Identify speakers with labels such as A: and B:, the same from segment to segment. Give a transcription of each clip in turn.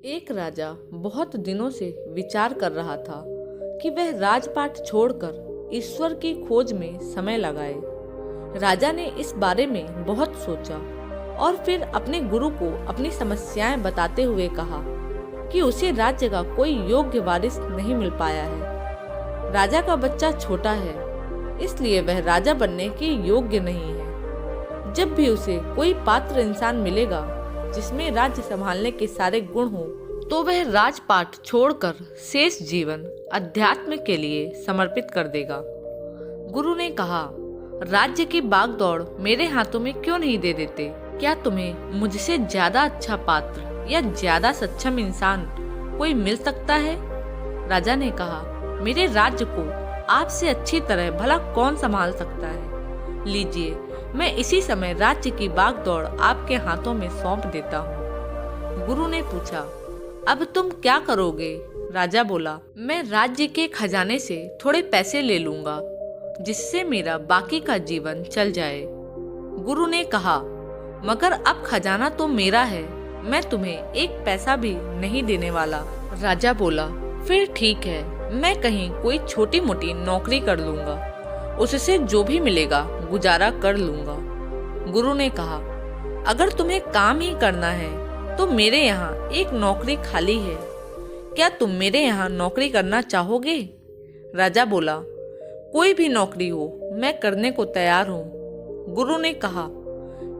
A: एक राजा बहुत दिनों से विचार कर रहा था कि वह राजपाट छोड़कर ईश्वर की खोज में समय लगाए। राजा ने इस बारे में बहुत सोचा और फिर अपने गुरु को अपनी समस्याएं बताते हुए कहा कि उसे राज्य का कोई योग्य वारिस नहीं मिल पाया है। राजा का बच्चा छोटा है, इसलिए वह राजा बनने के योग्य नहीं है। जब भी उसे कोई पात्र इंसान मिलेगा जिसमें राज्य संभालने के सारे गुण हो, तो वह राजपाट छोड़कर शेष जीवन अध्यात्म के लिए समर्पित कर देगा। गुरु ने कहा, राज्य की बागदौड़ मेरे हाथों में क्यों नहीं दे देते? क्या तुम्हें मुझसे ज्यादा अच्छा पात्र या ज्यादा सक्षम इंसान कोई मिल सकता है? राजा ने कहा, मेरे राज्य को आपसे अच्छी तरह भला कौन संभाल सकता है? लीजिए, मैं इसी समय राज्य की बागदौड़ आपके हाथों में सौंप देता हूँ। गुरु ने पूछा, अब तुम क्या करोगे? राजा बोला, मैं राज्य के खजाने से थोड़े पैसे ले लूंगा, जिससे मेरा बाकी का जीवन चल जाए। गुरु ने कहा, मगर अब खजाना तो मेरा है, मैं तुम्हें एक पैसा भी नहीं देने वाला। राजा बोला, फिर ठीक है, मैं कहीं कोई छोटी मोटी नौकरी कर लूंगा, उससे जो भी मिलेगा गुजारा कर लूंगा। गुरु ने कहा, अगर तुम्हें काम ही करना है तो मेरे यहाँ एक नौकरी खाली है, क्या तुम मेरे यहाँ नौकरी करना चाहोगे? राजा बोला, कोई भी नौकरी हो, मैं करने को तैयार हूँ। गुरु ने कहा,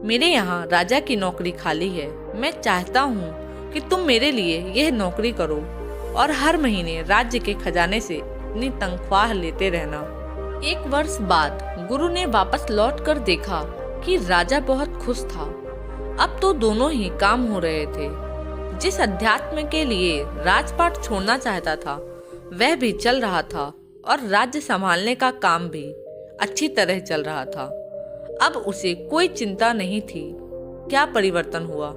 A: मेरे यहाँ राजा की नौकरी खाली है, मैं चाहता हूँ कि तुम मेरे लिए यह नौकरी करो और हर महीने राज्य के खजाने से अपनी तनख्वाह लेते रहना। 1 वर्ष बाद गुरु ने वापस लौट कर देखा कि राजा बहुत खुश था। अब तो दोनों ही काम हो रहे थे। जिस अध्यात्म के लिए राजपाट छोड़ना चाहता था वह भी चल रहा था और राज्य संभालने का काम भी अच्छी तरह चल रहा था। अब उसे कोई चिंता नहीं थी। क्या परिवर्तन हुआ?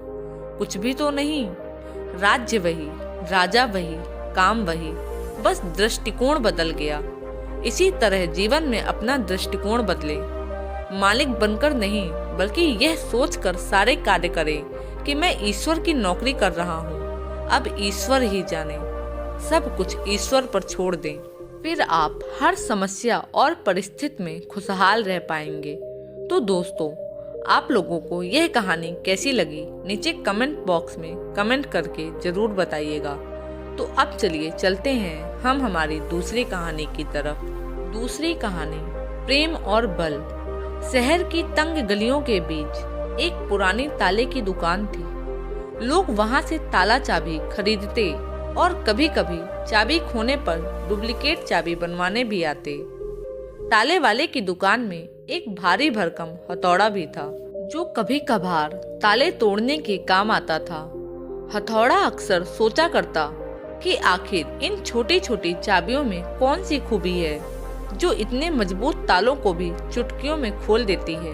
A: कुछ भी तो नहीं। राज्य वही, राजा वही, काम वही, बस दृष्टिकोण बदल गया। इसी तरह जीवन में अपना दृष्टिकोण बदले, मालिक बनकर नहीं बल्कि यह सोचकर सारे कार्य करें कि मैं ईश्वर की नौकरी कर रहा हूँ। अब ईश्वर ही जाने, सब कुछ ईश्वर पर छोड़ दें, फिर आप हर समस्या और परिस्थिति में खुशहाल रह पाएंगे। तो दोस्तों, आप लोगों को यह कहानी कैसी लगी नीचे कमेंट बॉक्स में कमेंट करके जरूर बताइएगा। तो अब चलिए चलते हैं हम हमारी दूसरी कहानी की तरफ। दूसरी कहानी, प्रेम और बल। शहर की तंग गलियों के बीच एक पुरानी ताले की दुकान थी। लोग वहां से ताला चाबी खरीदते और कभी कभी चाबी खोने पर डुप्लीकेट चाबी बनवाने भी आते। ताले वाले की दुकान में एक भारी भरकम हथौड़ा भी था, जो कभी कभार ताले तोड़ने के काम आता था। हथौड़ा अक्सर सोचा करता कि आखिर इन छोटी छोटी चाबियों में कौन सी खूबी है जो इतने मजबूत तालों को भी चुटकियों में खोल देती है,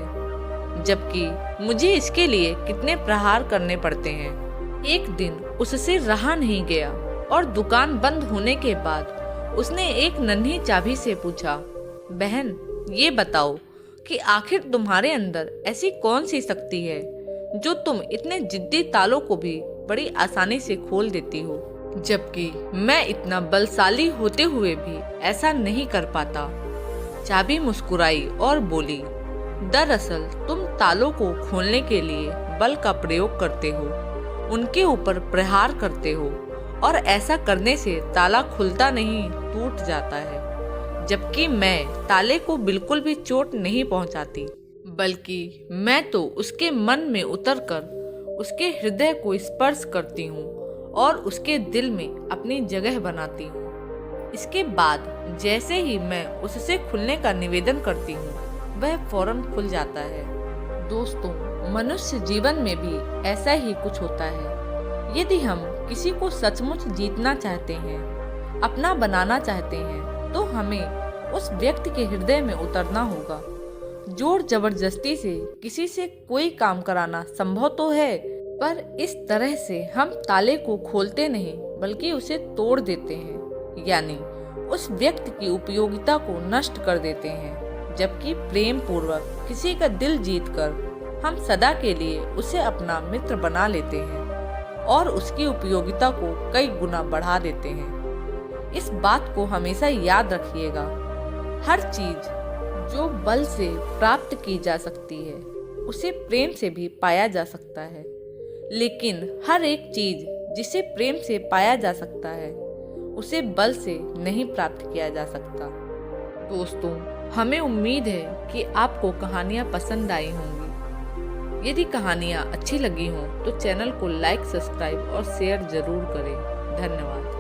A: जबकि मुझे इसके लिए कितने प्रहार करने पड़ते हैं। एक दिन उससे रहा नहीं गया और दुकान बंद होने के बाद उसने एक नन्ही चाबी से पूछा, बहन, ये बताओ कि आखिर तुम्हारे अंदर ऐसी कौन सी शक्ति है जो तुम इतने जिद्दी तालों को भी बड़ी आसानी से खोल देती हो, जबकि मैं इतना बलशाली होते हुए भी ऐसा नहीं कर पाता। चाबी मुस्कुराई और बोली, दरअसल तुम तालों को खोलने के लिए बल का प्रयोग करते हो, उनके ऊपर प्रहार करते हो, और ऐसा करने से ताला खुलता नहीं, टूट जाता है। जबकि मैं ताले को बिल्कुल भी चोट नहीं पहुंचाती, बल्कि मैं तो उसके मन में उतरकर उसके हृदय को स्पर्श करती हूँ और उसके दिल में अपनी जगह बनाती हूँ। इसके बाद जैसे ही मैं उससे खुलने का निवेदन करती हूँ, वह फौरन खुल जाता है। दोस्तों, मनुष्य जीवन में भी ऐसा ही कुछ होता है। यदि हम किसी को सचमुच जीतना चाहते हैं, अपना बनाना चाहते हैं, तो हमें उस व्यक्ति के हृदय में उतरना होगा। जोर जबरदस्ती से किसी से कोई काम कराना संभव तो है, पर इस तरह से हम ताले को खोलते नहीं बल्कि उसे तोड़ देते हैं, यानी उस व्यक्ति की उपयोगिता को नष्ट कर देते हैं। जबकि प्रेम पूर्वक किसी का दिल जीतकर हम सदा के लिए उसे अपना मित्र बना लेते हैं। और उसकी उपयोगिता को कई गुना बढ़ा देते हैं। इस बात को हमेशा याद रखिएगा, हर चीज जो बल से प्राप्त की जा सकती है उसे प्रेम से भी पाया जा सकता है, लेकिन हर एक चीज जिसे प्रेम से पाया जा सकता है उसे बल से नहीं प्राप्त किया जा सकता। दोस्तों, हमें उम्मीद है कि आपको कहानियाँ पसंद आई होंगी। यदि कहानियाँ अच्छी लगी हों तो चैनल को लाइक, सब्सक्राइब और शेयर जरूर करें। धन्यवाद।